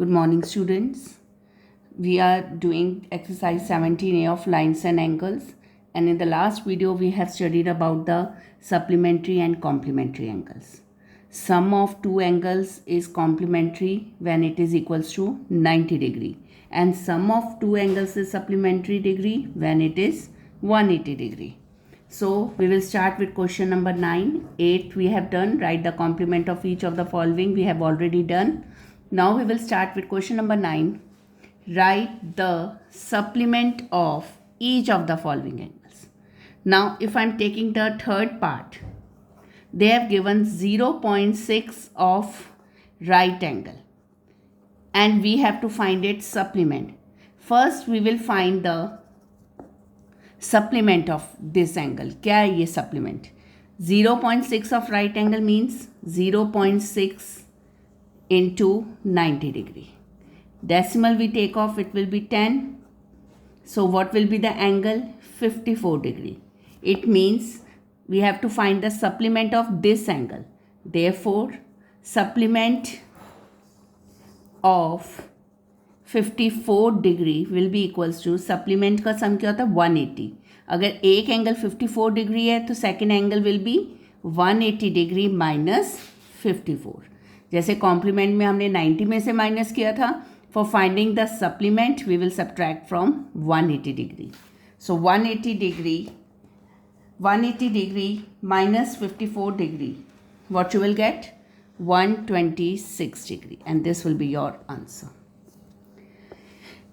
Good morning, students. We are doing exercise 17A of lines and angles, and in the last video we have studied about the supplementary and complementary angles. Sum of two angles is complementary when it is equals to 90 degree, and sum of two angles is supplementary degree when it is 180 degree. So we will start with question number 9. 8 we have done. Write the complement of each of the following we have already done. Now we will start with question number 9. Write the supplement of each of the following angles. Now if I am taking the third part, they have given 0.6 of right angle and we have to find its supplement. First we will find the supplement of this angle. क्या है ये supplement? 0.6 of right angle means 0.6 into 90 degree. Decimal we take off, it will be 10. So what will be the angle? 54 degree. It means we have to find the supplement of this angle. Therefore, supplement of 54 degree will be equals to supplement का sum क्या होता है 180. अगर एक angle 54 degree है तो second angle will be 180 degree minus 54. जैसे complement में हमने 90 में से माइनस किया था. For finding the supplement we will subtract from 180 degree. So 180 degree minus 54 degree, what you will get? 126 degree, and this will be your answer.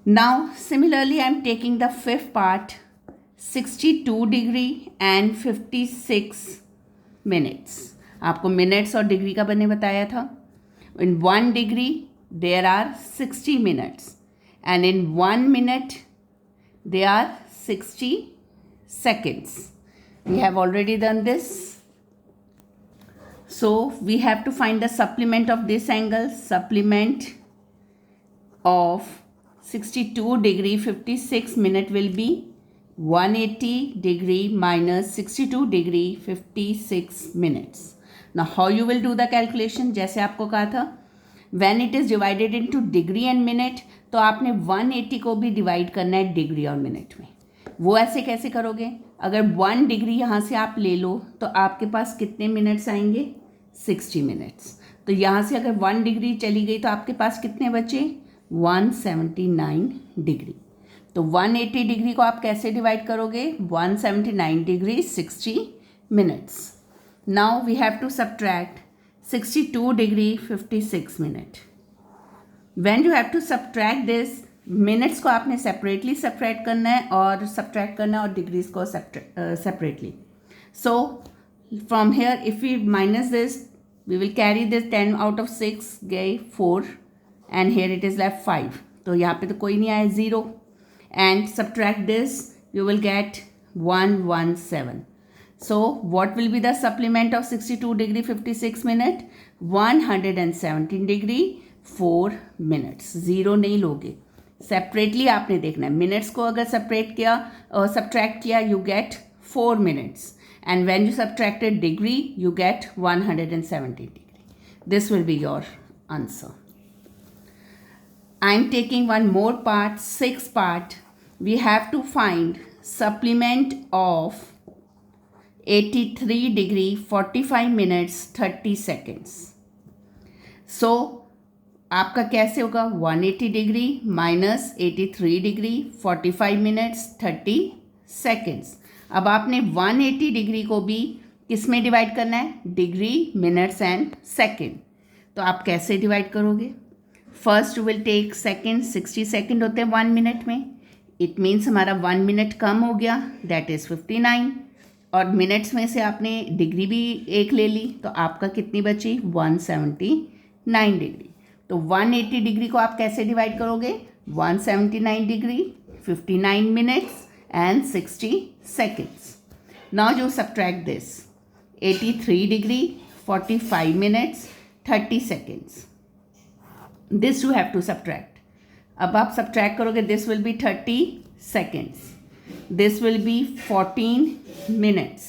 Now similarly I am taking the fifth part, 62 degree and 56 minutes. आपको minutes और degree का मैंने बताया था. In 1 degree there are 60 minutes and in 1 minute there are 60 seconds. We have already done this. So we have to find the supplement of this angle. Supplement of 62 degree 56 minute will be 180 degree minus 62 degree 56 minutes. Now how you will do the calculation? जैसे आपको कहा था when it is divided into degree and minute, तो आपने 180 को भी divide करना है डिग्री और मिनट में. वो ऐसे कैसे करोगे? अगर 1 डिग्री यहाँ से आप ले लो तो आपके पास कितने मिनट्स आएंगे? 60 मिनट्स. तो यहाँ से अगर 1 डिग्री चली गई तो आपके पास कितने बचे? 179 डिग्री. तो 180 डिग्री को आप कैसे डिवाइड करोगे? 179 degree 60 minutes. Now we have to subtract 62 degree 56 minute. When you have to subtract this, minutes को आपने सेपरेटली सब्ट्रैक्ट करना है और डिग्रीज को separately. So from here if we minus this we will carry this 10 out of 6 गए 4 and here it is left 5. तो यहाँ पे तो कोई नहीं आया 0 and subtract this you will get 117. So what will be the supplement of 62 degree 56 minute? 117 degree 4 minutes. 0 नहीं लोगे, सेपरेटली आपने देखना है. मिनट्स को अगर सेपरेट किया और सब्ट्रैक्ट किया you get 4 minutes and when you subtracted degree you get 117 degree. This will be your answer. I am taking one more part, 6th part. We have to find supplement of 83 degree 45 minutes 30 seconds. So आपका कैसे होगा? 180 degree minus 83 degree 45 minutes 30 seconds. अब आपने 180 degree को भी किस में divide करना है? Degree, minutes and second. तो आप कैसे डिवाइड करोगे? First will take second. 60 second होते हैं 1 मिनट में. इट मीन्स हमारा 1 मिनट कम हो गया, दैट इज़ 59. और मिनट्स में से आपने डिग्री भी एक ले ली तो आपका कितनी बची? 179 डिग्री. तो 180 डिग्री को आप कैसे डिवाइड करोगे? 179 degree 59 minutes and 60 seconds. Now you subtract this 83 degree 45 minutes 30 seconds. This you have to subtract. अब आप सब्ट्रैक्ट करोगे, दिस विल बी 30 seconds, this will be 14 minutes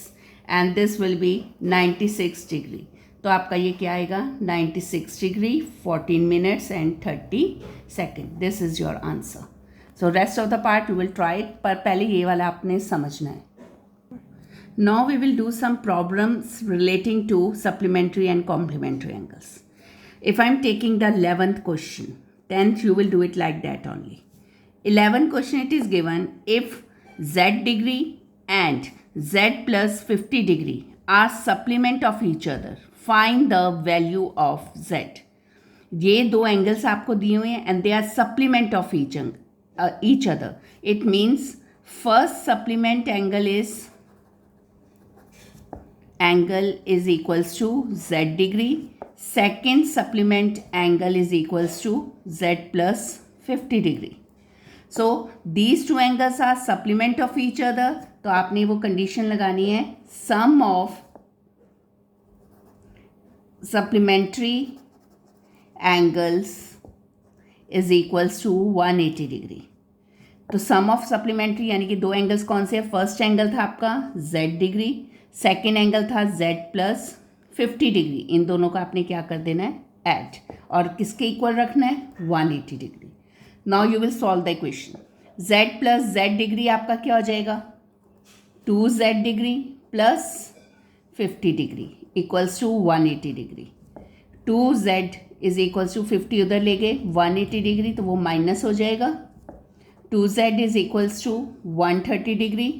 and this will be 96 degree. तो आपका ये क्या आएगा 96 degree 14 minutes and 30 second. This is your answer. So rest of the part you will try, पर पहले ये वाला आपने समझना है. Now we will do some problems relating to supplementary and complementary angles. If I am taking the 11th question, 10th you will do it like that only. 11th question, it is given if z degree and z plus 50 degree are supplement of each other, find the value of z. ये दो angles आपको दिए हुए हैं and they are supplement of each other. It means first supplement angle is equals to z degree, second supplement angle is equals to z plus 50 degree. So these two angles are supplement of each other. तो आपने वो condition लगानी है sum of supplementary angles is equals to 180 degree. तो sum of supplementary यानी कि दो angles कौन से हैं? फर्स्ट एंगल था आपका z डिग्री, सेकेंड एंगल था z प्लस 50 डिग्री. इन दोनों का आपने क्या कर देना है? ऐड. और किसके इक्वल रखना है? 180 degree. Now you will solve the equation. z plus z degree आपका क्या हो जाएगा? 2z degree plus 50 degree equals to 180 degree. 2z is equals to 50 उधर ले गए 180 डिग्री, तो वो माइनस हो जाएगा. 2z is equals to 130 degree.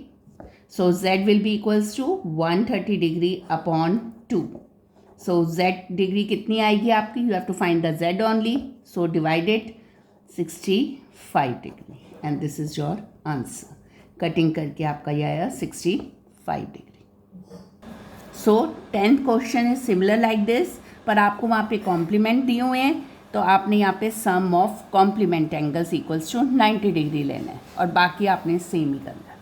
So z will be equals to 130 degree upon 2. So z degree कितनी आएगी आपकी? You have to find the z only. So divide it 65 degree and this is your answer. Cutting करके आपका ये आया 65 degree. So 10th question is similar like this, पर आपको वहाँ पे कॉम्प्लीमेंट दिए हुए हैं, तो आपने यहाँ पे sum of complement angles equals to 90 degree लेना है और बाकी आपने सेम ही करना है.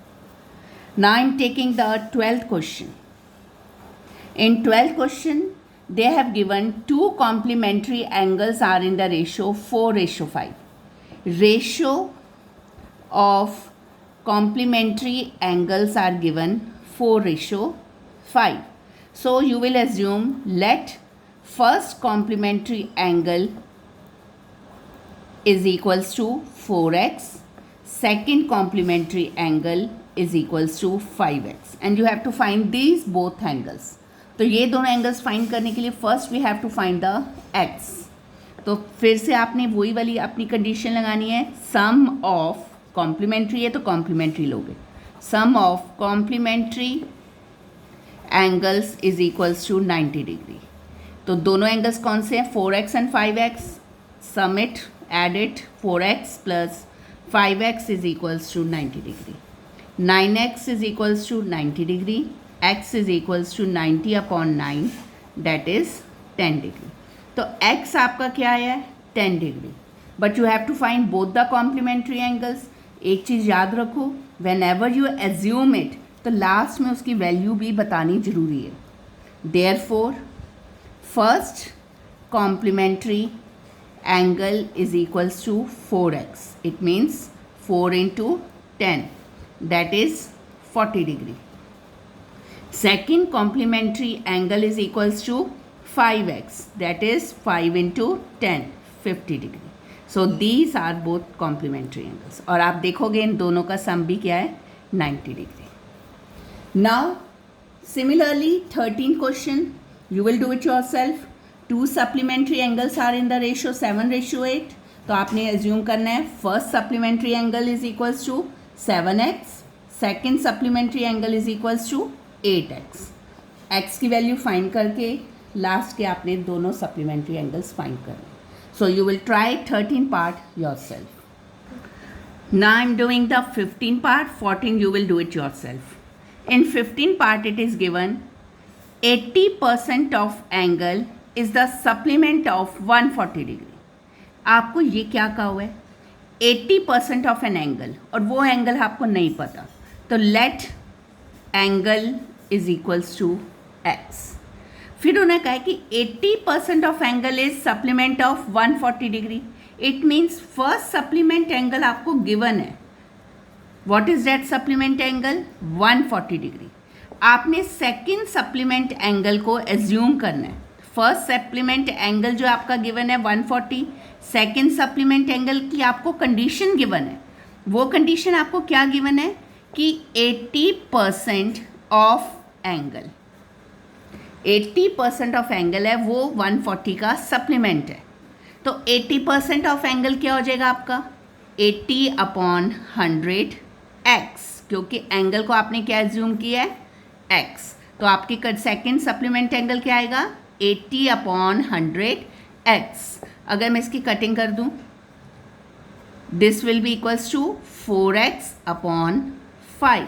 Now I am taking the 12th question. In 12th question, they have given two complementary angles are in the ratio 4:5. Ratio of complementary angles are given 4:5. So you will assume let first complementary angle is equals to 4x, second complementary angle is equals to 5x and you have to find these both angles. तो ये दोनों angles find करने के लिए first we have to find the x. तो फिर से आपने वही वाली अपनी कंडीशन लगानी है. सम ऑफ कॉम्प्लीमेंट्री है तो कॉम्प्लीमेंट्री लोगे. Sum of complementary angles is equals to 90 degree. तो दोनों एंगल्स कौन से हैं? 4x and 5x. Sum it, add it. 4x plus 5x is equals to 90 degree. 9x is equals to 90 degree, x is equals to 90 upon 9, that is 10 degree. तो x आपका क्या है? 10 degree. But you have to find both the complementary angles. एक चीज़ याद रखो, whenever you assume it, तो last में उसकी वैल्यू भी बतानी जरूरी है. Therefore, first complementary angle is equals to 4x. It means 4 into 10. That is 40 degree. Second complementary angle is equals to 5x. That is 5 into 10, 50 degree. So these are both complementary angles. और आप देखोगे इन दोनों का सम भी क्या है? 90 degree. Now similarly 13th question, you will do it yourself. Two supplementary angles are in the ratio 7:8. तो आपने assume करना है first supplementary angle is equals to 7x, second supplementary angle is equals to 8x. x की value find करके last के आपने दोनों supplementary angles find करने. So you will try 13 part yourself. Now I am doing the 15 part. 14 you will do it yourself. In 15 part it is given 80% of angle is the supplement of 140 degree. आपको ये क्या कहा हुआ है? 80% of an angle, और वो angle आपको नहीं पता, तो let angle is equals to x. फिर उन्होंने कहा कि 80% of angle is supplement of 140 degree. It means first supplement angle आपको गिवन है. What is that supplement angle? 140 degree. आपने सेकेंड सप्लीमेंट एंगल को एज्यूम करना है. फर्स्ट सप्लीमेंट एंगल जो आपका गिवन है 140, सेकेंड सप्लीमेंट एंगल की आपको कंडीशन गिवन है, वो कंडीशन आपको क्या गिवन है कि 80% ऑफ एंगल, 80% ऑफ एंगल है वो 140 का सप्लीमेंट है। तो 80% ऑफ एंगल क्या हो जाएगा आपका 80/100 x, क्योंकि एंगल को आपने क्या एज्यूम किया है x। तो आपकी सेकेंड सप्लीमेंट एंगल क्या आएगा 80/100 x। अगर मैं इसकी कटिंग कर दूं, this will be equals to 4x/5।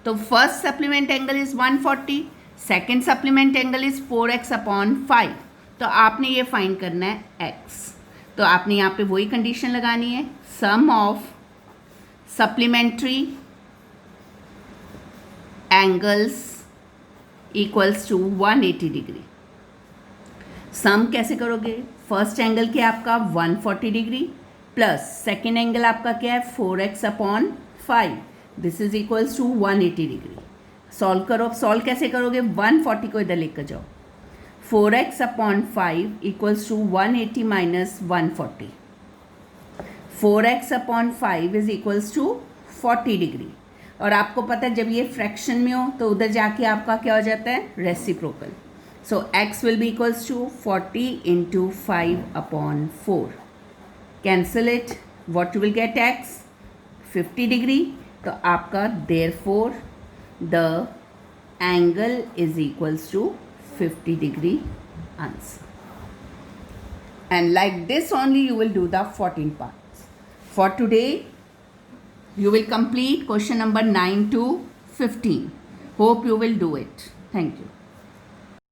तो first supplement angle is 140, second supplement angle is 4x/5। तो आपने ये फाइंड करना है x। तो आपने यहाँ पे वही कंडीशन लगानी है, sum of supplementary angles equals to 180 degree. Sum कैसे करोगे, फर्स्ट एंगल क्या है आपका 140 डिग्री प्लस सेकेंड एंगल आपका क्या है 4x/5, this is equals to 180 degree. Solve करो, सॉल्व कैसे करोगे, 140 को इधर लेकर जाओ, 4x/5 equals to 180 minus 140, 4x/5 is equals to 40 degree. और आपको पता है जब ये फ्रैक्शन में हो तो उधर जाके आपका क्या हो जाता है reciprocal. So x will be equals to 40 × 5/4, cancel it, what you will get x 50 degree. तो आपका therefore the angle is equals to 50 degree answer. And like this only you will do the 14 parts. For today you will complete question number 9 to 15. Hope you will do it. Thank you.